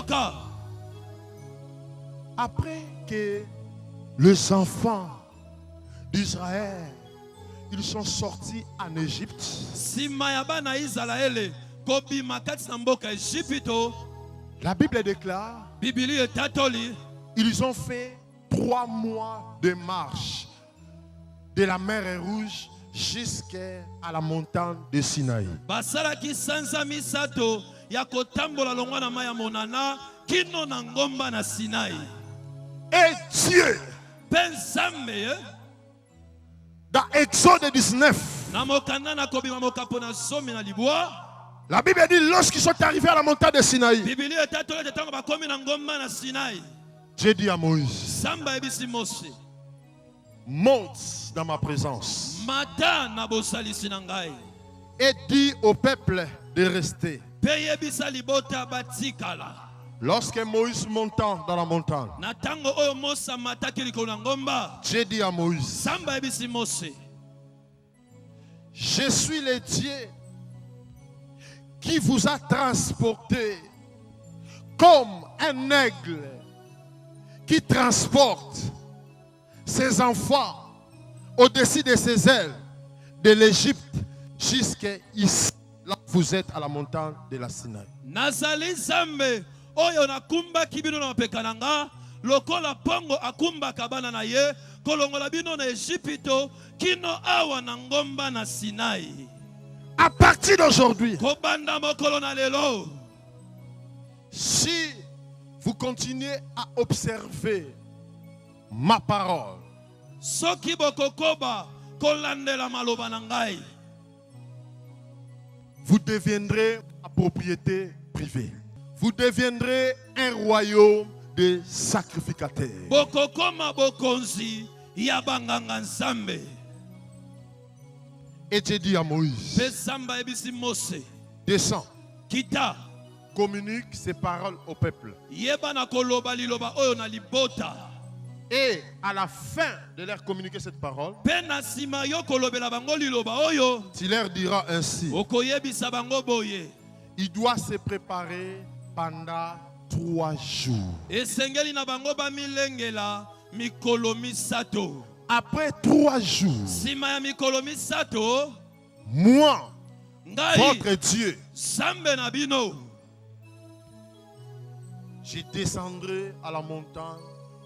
Yoka. Après que les enfants d'Israël, ils sont sortis en Égypte. Simayabana Israël, Kobi Makati Namboka Égypto. La Bible déclare, Bibili etatoli. Ils ont fait 3 mois de marche de la mer Rouge jusqu'à la montagne de Sinaï. Basalaki sanza misato ya kotambola longwa na maya monana kino na ngomba na Sinai. Et Dieu, Pensambe dans Exode 19, na mokanda na kobima mokapo na somi na libwa. la Bible dit, lorsqu'ils sont arrivés à la montagne de Sinaï, Bibili etatoli tetango bakomi na ngomba na Sinai. Dieu dit à Moïse, Samba ebisi Mose. monte dans ma présence Mata na bosalisi na ngai. et dis au peuple de rester. Peye bisa libota batikala. Lorsque Moïse montant dans la montagne, Na tango oyo Mosa mataki likolo na ngomba. Dieu dit à Moïse, Samba ebisi Mose. je suis le Dieu qui vous a transporté comme un aigle qui transporte ses enfants au-dessus de ses ailes de l'Égypte jusqu'à ici, là où vous êtes à la montagne de la Sinaï. Nazali Zambe oyo nakumba kibino na pekananga lokola pongo akumba kabana na ye kolongola bino na Égypte kino awa na ngomba na Sinai. À partir d'aujourd'hui, Kobanda mokolo na lelo. si vous continuez à observer ma parole, Soki bokokoba kolandela maloba na ngai. vous deviendrez ma propriété privée. Vous deviendrez un royaume de sacrificateurs. Bokokoma bokonzi ya banganga nzambe. Et Dieu dit à Moïse, Pe Samba ebisi Mose. descends, Kita. communique ces paroles au peuple. Yeba na koloba liloba oyo na libota. Et à la fin de leur communiquer cette parole, Pena sima yo kolobela bango liloba oyo. tu leur diras ainsi, Okoyebisa bango boye. il doit se préparer pendant 3 jours. Esengeli na bango ba milengela mikolo misato. Après 3 jours, Sima ya mikolo misato. moi, Ngai. votre Dieu, Sambe na bino. je descendrai à la montagne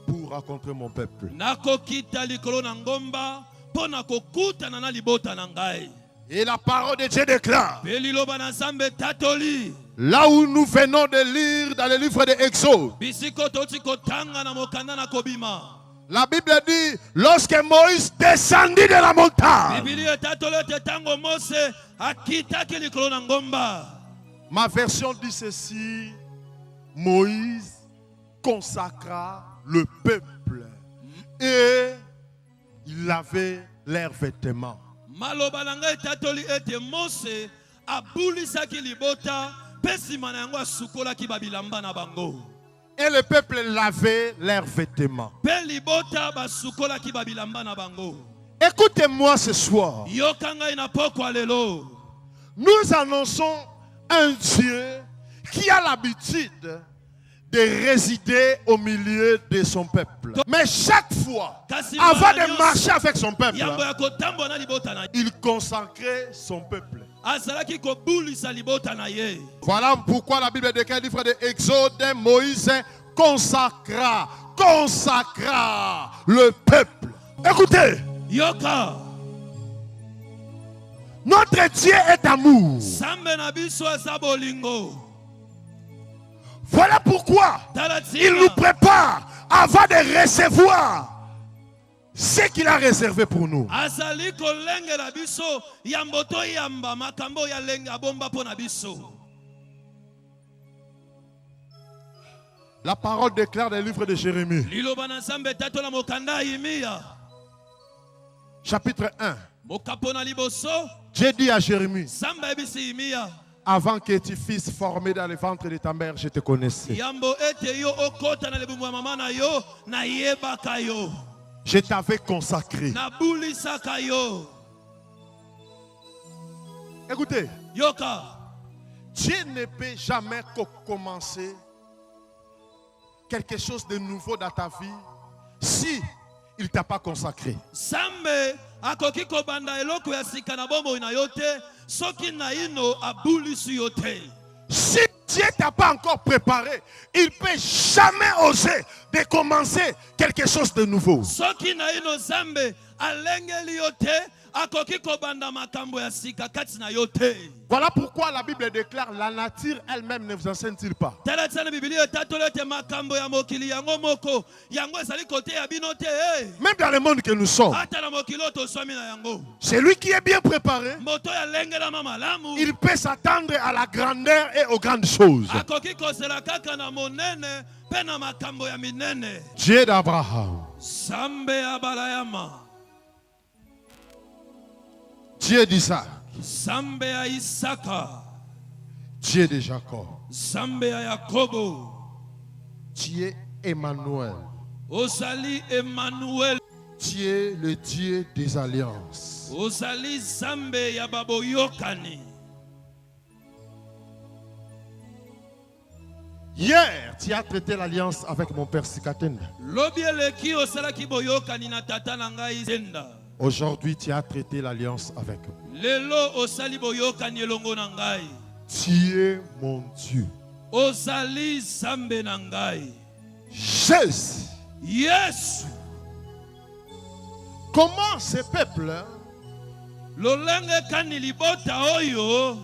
pour rencontrer mon peuple. Nakokita likolo na ngomba pona kokutana na libota na ngai. Et la parole de Dieu déclare, Pe liloba na Nzambe tatoli. là où nous venons de lire dans le livre de Exode, Bisiko toti kotanga na mokanda na kobima. la Bible dit, lorsque Moïse descendit de la montagne, Bibili etatoli ete tango Mose akitaki likolo na ngomba. ma version dit ceci, Moïse consacra le peuple et il avait leurs vêtements. Maloba na ngai etatoli ete Mose abulisaki libota pe sima na yango asukolaki babilamba na bango. Et le peuple lavait leurs vêtements. Pe libota basukolaki babilamba na bango. Écoutez-moi ce soir. Yoka ngai na pokwa lelo. Nous annonçons un Dieu qui a l'habitude de résider au milieu de son peuple. Mais chaque fois, avant de marcher avec son peuple, Yambo ya kotambo na libota na. il consacrait son peuple. Azalaki kobulisa libota na ye. Voilà pourquoi la Bible déclare, livre de Exode, Moïse consacra le peuple. Écoutez, Yoka. notre Dieu est amour. Sambe na biso eza bolingo. Voilà pourquoi il nous prépare avant de recevoir ce qu'il a réservé pour nous. Azali kolengela biso yamboto yamba makambo ya lenga bomba pona biso. La parole déclare dans le livre de Jérémie, Liloba na Nzambe tatola mokanda Yimia. chapitre 1. Mokapona liboso. Dieu dit à Jérémie, Samba ebisi Yimia. avant que tu fusses formé dans le ventre de ta mère, je te connaissais. Yambo ete yo okota na lebumu ya mama na yo na yebaka yo. Je t'avais consacré. Na bulisaka yo. Écoutez, Yoka. Dieu ne peut jamais commencer quelque chose de nouveau dans ta vie si il ne t'a pas consacré. Zambe akoki kobanda eloko ya sika na bomoi na yo te soki na ino abulisi yo te. Si Dieu ne t'a pas encore préparé, il ne peut jamais oser de commencer quelque chose de nouveau. Soki na ino Zambe alengeli yo te akoki kobanda makambo ya sika kati na yo te. Voilà pourquoi la Bible déclare la nature elle-même ne vous enseigne-t-il pas. Tala tsana Biblia etatolo te makambo ya mokili yango moko yango ezali kote ya bino te. Même dans le monde que nous sommes, Ata na mokilo to swami na yango. celui qui est bien préparé, Moto ya lengela mamalamu. il peut s'attendre à la grandeur et aux grandes choses. Akoki kozela kaka na monene pe na makambo ya minene. Dieu d'Abraham, Zambe ya balayama. Dieu d'Isaac, Zambe ya Isaka. Dieu de Jacob, Zambe ya Yakobo. Dieu Emmanuel, Ozali Emmanuel. Dieu le Dieu des alliances. Ozali Zambe ya baboyokani. Hier, tu as traité l'alliance avec mon père Sikatenda. Lobi eleki osalaki boyokani na tata na ngai Zenda. Aujourd'hui, tu as traité l'alliance avec moi. Lelo osali boyokani elongo na ngai. Tu es mon Dieu. Ozali Zambe na ngai. Jésus. Yesu. Comment ce peuple, Lolenge kani libota oyo.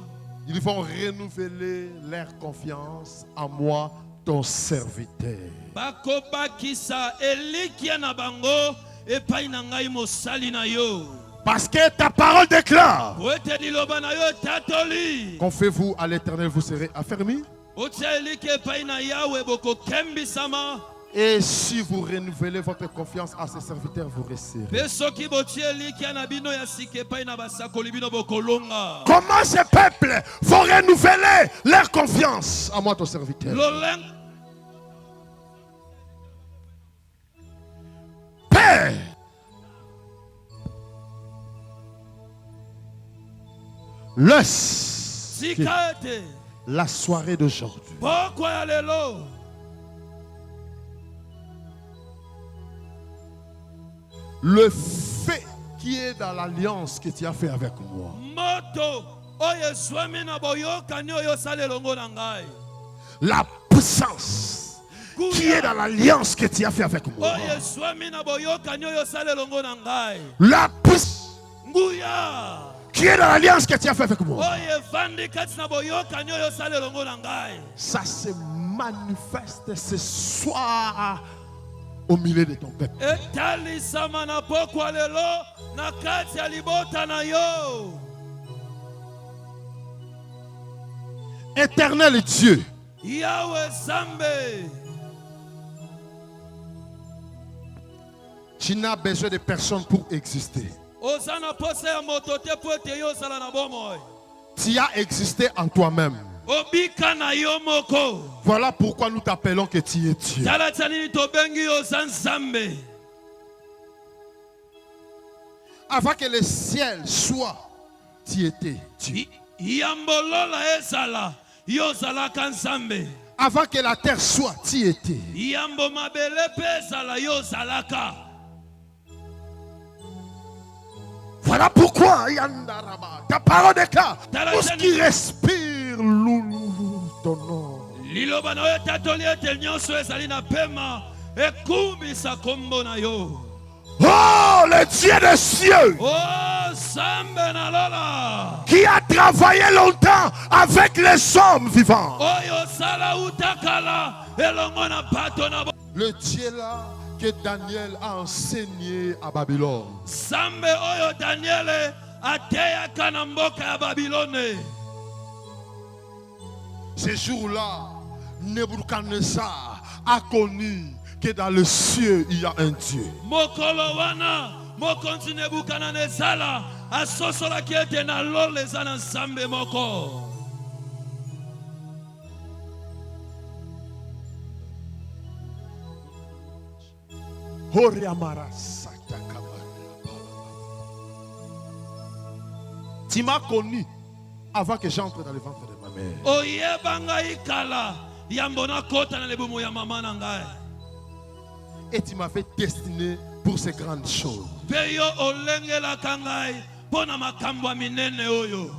ils vont renouveler leur confiance en moi, ton serviteur. Bakobakisa elikia na bango epai na ngai mosali na yo. Parce que ta parole déclare Wete liloba na yo tatoli. confiez-vous à l'Éternel, vous serez affermis. Otia eliki epai na Yawe bokokembisama. Et si vous renouvelez votre confiance à ses serviteurs, vous resterez. Pe soki botia elikia na bino ya sika epai na basakoli bino bokolonga. Comment ces peuples vont renouveler leur confiance à moi, ton serviteur? Loleng Père, laisse sikate. la soirée d'aujourd'hui Pokwa ya lelo. le fait qui est dans l'alliance que tu as fait avec moi, Moto oyo swami na boyokani oyo sale longo na ngai. la puissance qui est dans l'alliance que tu as fait avec moi, Oyo swami na boyokani oyo sale longo na ngai. la puissance Nguya. qui est dans l'alliance que tu as fait avec moi, Oyo fandi kati na boyokani oyo sale longo na ngai. ça se manifeste ce soir au milieu de ton peuple. Etalisama na pokwa lelo na kati ya libota na yo. Éternel Dieu, Yawe Zambe. tu n'as besoin de personne pour exister. Ozana pose ya moto te po ete yo osala na bomoi. Tu as existé en toi-même. Obika na yo moko. Voilà pourquoi nous t'appelons que tu es Dieu. Tala tsanini tobengi yo za Nzambe. Avant que le ciel soit, tu étais Dieu. Yambolola ezala yo zalaka Nzambe. Avant que la terre soit, tu étais. Yambo mabele pe ezala yo zalaka. Voilà pourquoi Yandaraba, ta parole déclare, tout ce qui respire loulou ton nom. Liloba na yo tatoli ete nyonso ezali na pema ekumbisa kombo na yo. Oh, le Dieu des cieux, Oh Zambe na lola. qui a travaillé longtemps avec les hommes vivants. Oyo sala utakala elongo na pato na bo. Le Dieu là que Daniel a enseigné à Babylone. Zambe oyo Daniele ateyaka na mboka ya Babilone. Ce jour-là, Nebuchadnezzar a connu que dans le ciel, il y a un Dieu. Mokolo wana mokonzi Nebukadnezala asosolaki ete na lolo eza na Nzambe moko. Tu m'as connu avant que j'entre dans le ventre de ma mère. Oyebanga ikala yambona kota na lebumu ya mama na ngai. Et tu m'avais destiné pour ces grandes choses. Pe yo olengela kangai pona makambo ya minene oyo.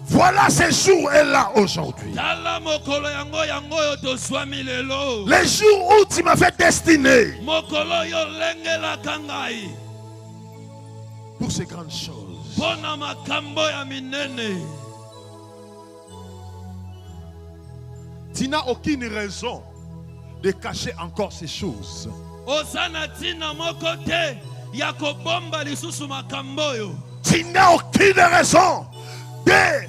Voilà, ce jour est là aujourd'hui. Tala mokolo yango yango yo toswami lelo. Les jours où tu m'avais destiné Mokolo yo lengela kangai pour ces grandes choses. pona makambo ya minene. Tu n'as aucune raison de cacher encore ces choses. Osana tina moko te ya kobomba lisusu makambo yo. Tu n'as aucune raison de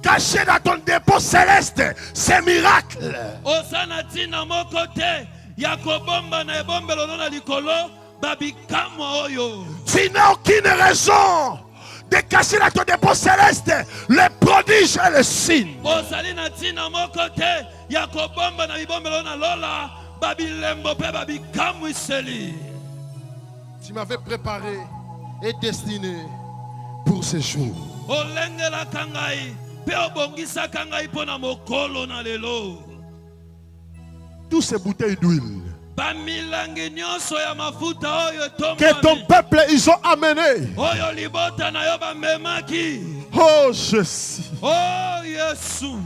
cacher dans ton dépôt céleste ces miracles. Osana tina moko te ya kobomba na ebombelo na likolo babikamwa oyo. Tu n'as aucune raison de cacher dans ton dépôt céleste les prodiges et les signes. Osali na tina moko te ya kobomba na bibombelo na lola babilembo pe babikamwiseli. Tu m'avais préparé et destiné pour ces jours. Olengela kangai pe obongisa kangai pona mokolo na lelo. Toutes ces bouteilles d'huile Bamilangi nyonso ya mafuta oyo que ton tombami peuple ils ont amené. oyo libota na yo bamemaki. Oh Jésus. Oh Yesu.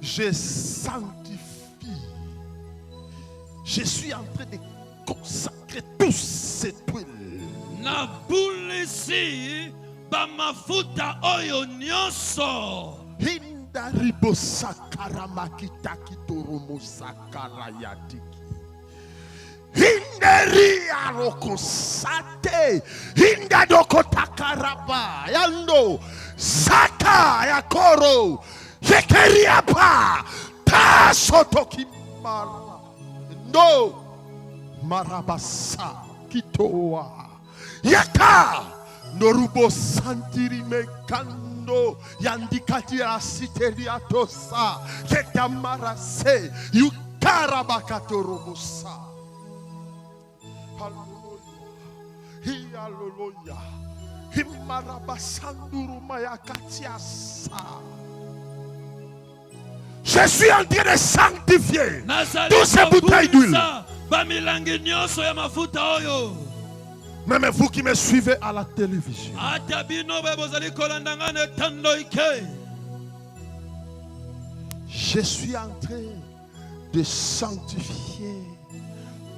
Je sanctifie. Je suis en train de consacrer tous ces huiles. Na bulisi bamafuta oyo nyonso. Hindaribo sakara makita kitoromo sakara yatiki. Hinderi arokosate. Hindadoko takaraba. Yando saka yakoro. Yekeriapa. Tasotoki mara. No. Marabasa kitoa. Yaka. Norubo santiri mekando. Yandikati asiteria tosa. Kekamara se. Yukarabakatoromosa. Hallelujah. Hallelujah. Himarabasanduru mayakatiasa. Je suis en train de sanctifier tous ces bouteilles d'huile. Bamilangi nyonso ya mafuta oyo. Même vous qui me suivez à la télévision. Ata bino be bozali kolanda ngane tando ike. Je suis en train de sanctifier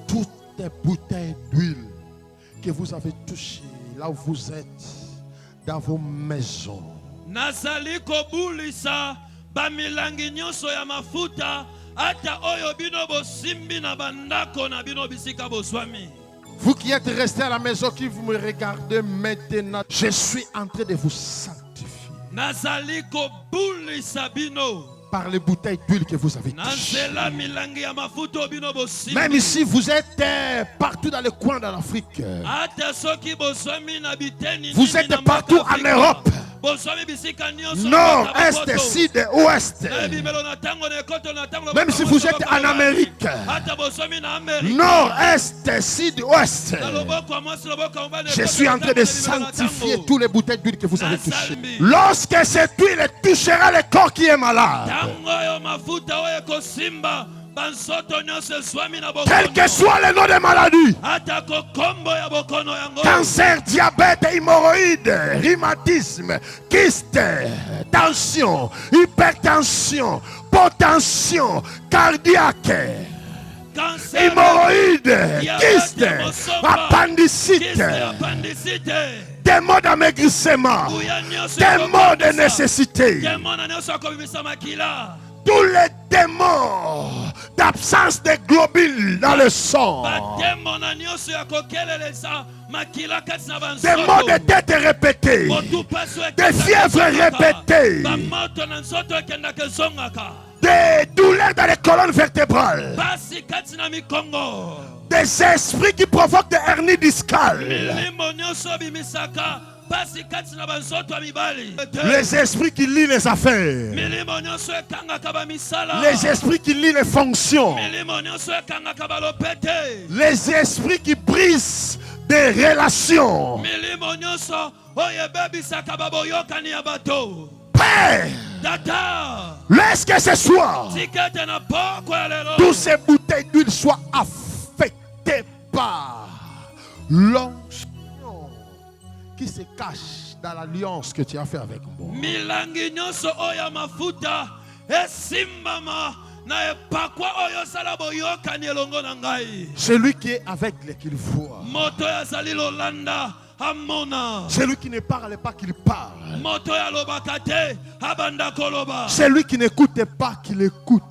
toutes les bouteilles d'huile que vous avez touchées là où vous êtes, dans vos maisons. Nazali kobulisa bamilangi nyonso ya mafuta ata oyo bino bosimbi na bandako na bino bisika boswami. Vous qui êtes restés à la maison, qui vous me regardez maintenant, je suis en train de vous sanctifier Nazali kobulisa bino par les bouteilles d'huile que vous avez touchées. nazela milangi ya mafuta bino bosimbi. Même ici, vous êtes partout dans les coins de l'Afrique. Ata soki boswami na biteni Vous êtes partout en Europe. boswami bisika nyonso Nord, Est, Sud, Ouest. Même si vous êtes en Amérique. Nord, Est, Sud, Ouest. Je suis en train de sanctifier tous les bouteilles d'huile que vous avez touchées. Lorsque cette huile touchera le corps qui est malade, quel que soit le nom des maladies, cancer, diabète, hémorroïdes, rhumatisme, kyste, tension, hypertension, hypotension cardiaque, hémorroïdes, kyste, appendicite, des maux d'amaigrissement, des maux de nécessité, tous les démons d'absence de globules dans le sang, des maux de tête répétés, des fièvres répétées, des douleurs dans les colonnes vertébrales, des esprits qui provoquent des hernies discales, Les esprits qui lient les affaires. Les esprits qui lient les fonctions. Les esprits qui brisent des relations. Père, laisse que ce soir toutes ces bouteilles d'huile soient affectées par l'onction qui se cache dans l'alliance que tu as fait avec moi. Celui qui est aveugle qu'il voit. Celui qui ne parle pas qu'il parle. Celui qui n'écoute pas qu'il écoute.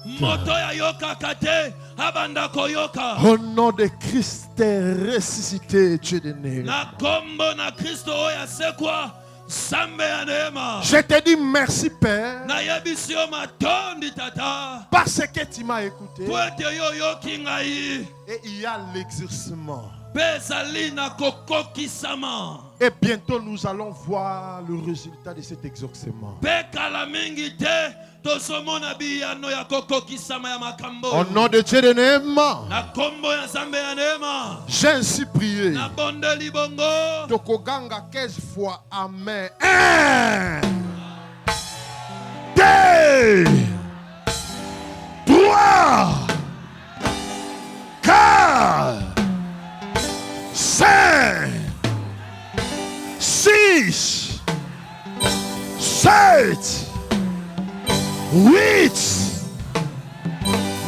Au nom de Christ ressuscité, Dieu de né. Je te dis merci, Père, parce que tu m'as écouté. Et il y a l'exaucement. Et bientôt nous allons voir le résultat de cet exaucement. Au nom de Dieu de Néma, j'ai ainsi prié. Tokoganga 15 fois. Amen. 1, 2, 3, 4, 5, 6, 7, 8,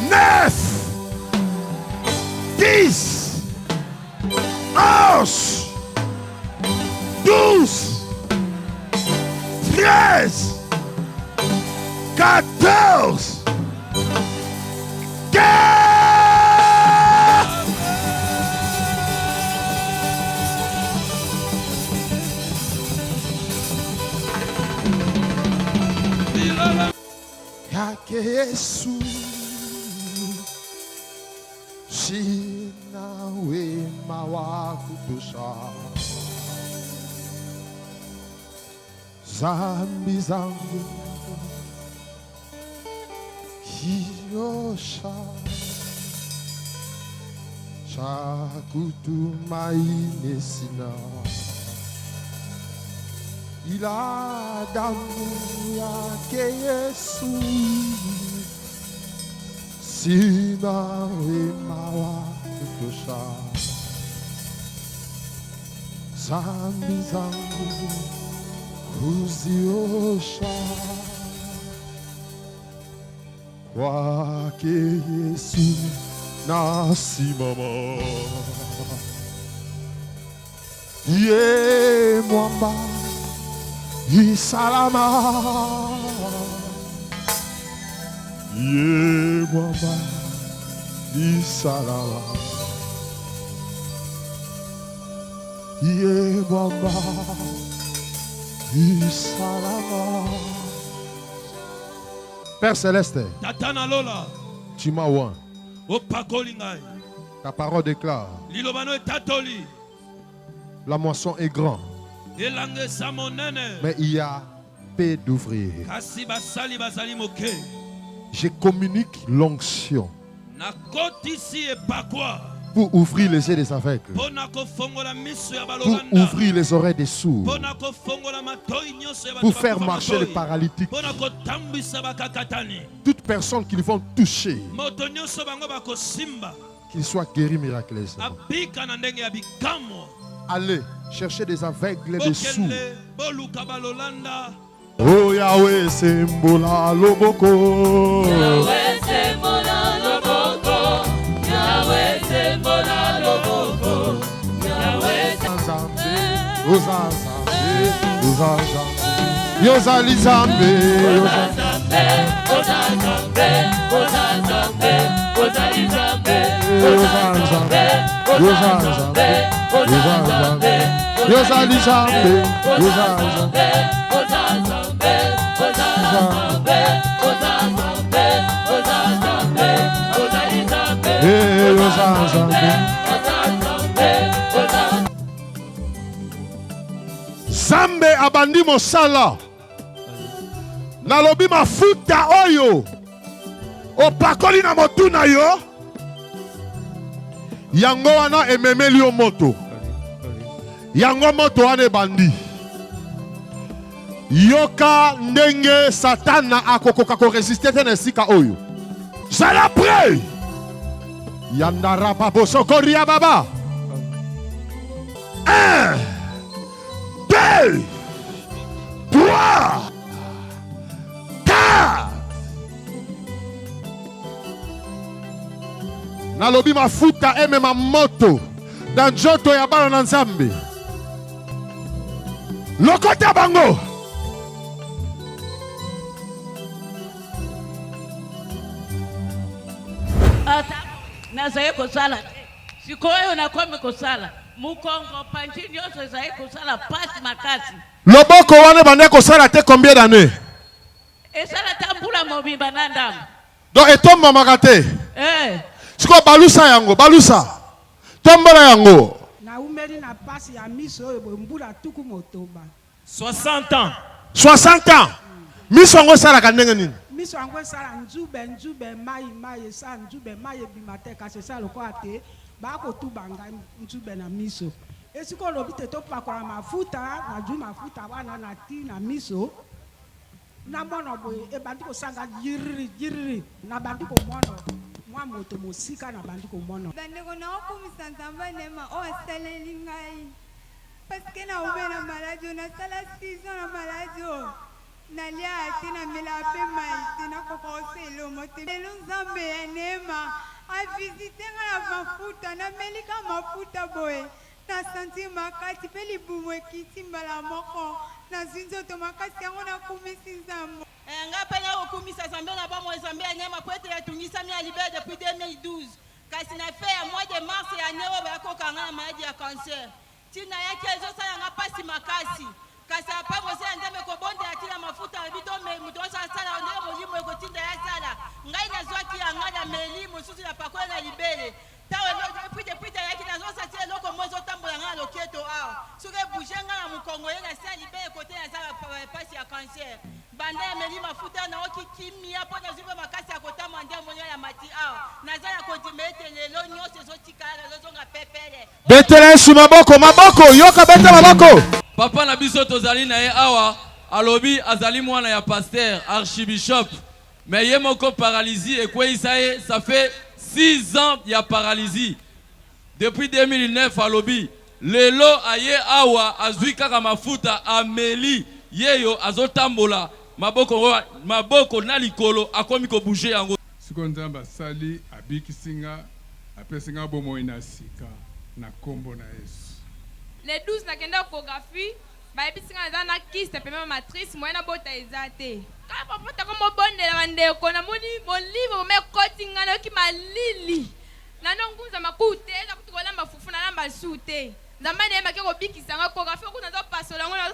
9, 10, 11, 12, 13, 14, 15. Yake Yesu sina wema wa kutosha, zambi zangu kiosha, cha kutumaini sina ila damu yake Yesu, sina wema wa kutosha, zambi zangu kuziosha, kwake Yesu nasimama. Ye mwamba Isalama, ye mwamba Isalama, ye mwamba Isalama. Père Céleste, tu m'as oint. Ta parole déclare, la moisson est grande, mais il y a peu d'ouvriers. Je communique l'onction pour ouvrir les yeux des aveugles, pour ouvrir les oreilles des sourds, pour faire marcher les paralytiques. Toute personne qu'ils vont toucher, qu'ils soient guéris miraculeusement. Allez chercher des aveugles et des sourds. Oh Yahweh, c'est Mbola Loboko. Yahweh, c'est Mbola Loboko. Yahweh, c'est Mbola Loboko. Yahweh, c'est Mbola Loboko. Yozali Zambe, Yozali Zambe, Yozali Zambe, Yozali Zambe, Yozali Zambe, Yozali Zambe, Yozali Zambe, Nzambe abandi mosala. Nalobi mafuta oyo opakoli na motu na yo. Yango wana ememeli yo moto. Yango moto wana ebandi. Yoka ndenge Satana akokoka ko résister te na esika oyo. Sala prêt. Yandara babo sokoria baba. 1, 2, 3, 4. Nalobi mafuta eme mamoto na njoto ya bana na Nzambe. Lokota bango. Nazaye kosala. Sikoyo na kwame kosala. Mukongo panchini yoso zaye kosala pasi makasi. Loboko wane bande kosala te combien d'années? Esala tambula mobimba nandam. Donc etomba makate. Siko balusa yango, balusa. Tombola yango. Na umeli na pasi ya miso oyo mbula tuku motoba. 60 ans. 60 ans. Miso yango sala kandenge nini? Miso yango sala njube mai sa njube mai bimate kasi sa loko ate ba ko tubanga njube na miso. Esiko lobite to pakola mafuta na ju mafuta wana na ti na miso. Na mono boy e bandi ko sanga yiri na bandi ko mono. Mwa moto mosika na bandi ko mono. Bandeko na okumisa Nzambe nema o asaleli ngai. Parce que na ube na maladio na sala 6 ans na maladio. Nalia ati na mela pe mai na kokoselo mote. Lelo Nzambe ya nema a visiter na mafuta na melika mafuta boy. Na santi makati pe libumwe kiti mbala moko. Na zinzo to makati yango na kumisi Nzambe. Nga pena okumisa Nzambe na bamo Nzambe ya nyama kwete ya tungisa mi alibe depuis 2012. Kasi na fait ya mois de mars ya nero ba kokanga na maladie ya cancer. Tina yake ezo sala nga pasi makasi. Kasi apa mose Nzambe ko bonde atila mafuta bito me mutosa sala ndenge molimo eko tinda ya sala. Ngai na zwaki ya nga na meli mususu na pakola na libele. Tawe lo depuis yake na zo satie loko mozo tambola nga loketo awa. Suke bouger nga na mukongo ye na sala libele kote na sala pasi ya cancer. Banda ya meli mafuta na oki kimia po na zuba makasi ya kotama ndia monyo ya mati awa. Naza ya kodimete lelo nyose zo tikala zo zonga pepele. Betele su maboko yoka bete maboko. Papa na biso tozali na ye awa alobi azali mwana ya pasteur archibishop mais ye moko paralysie ekweisa ye ça fait 6 ans ya paralysie depuis 2009 alobi lelo aye awa azwi kaka mafuta ameli yeyo azotambola maboko na likolo akomi ko bouger yango siko Nzambe asali abikisinga apesinga bomoi na sika na kombo na Yesu. Les 12 nakenda échographie ba ebisinga za na kyste pema matrice moyena bota ezate ka papa ko mobondela bandeko na moni molivre me kotinga na ki malili na nonguza makute za kutukola mafufu na lamba sute Nzambe ne make ko bikisa nga échographie ko na zo pasola ngo na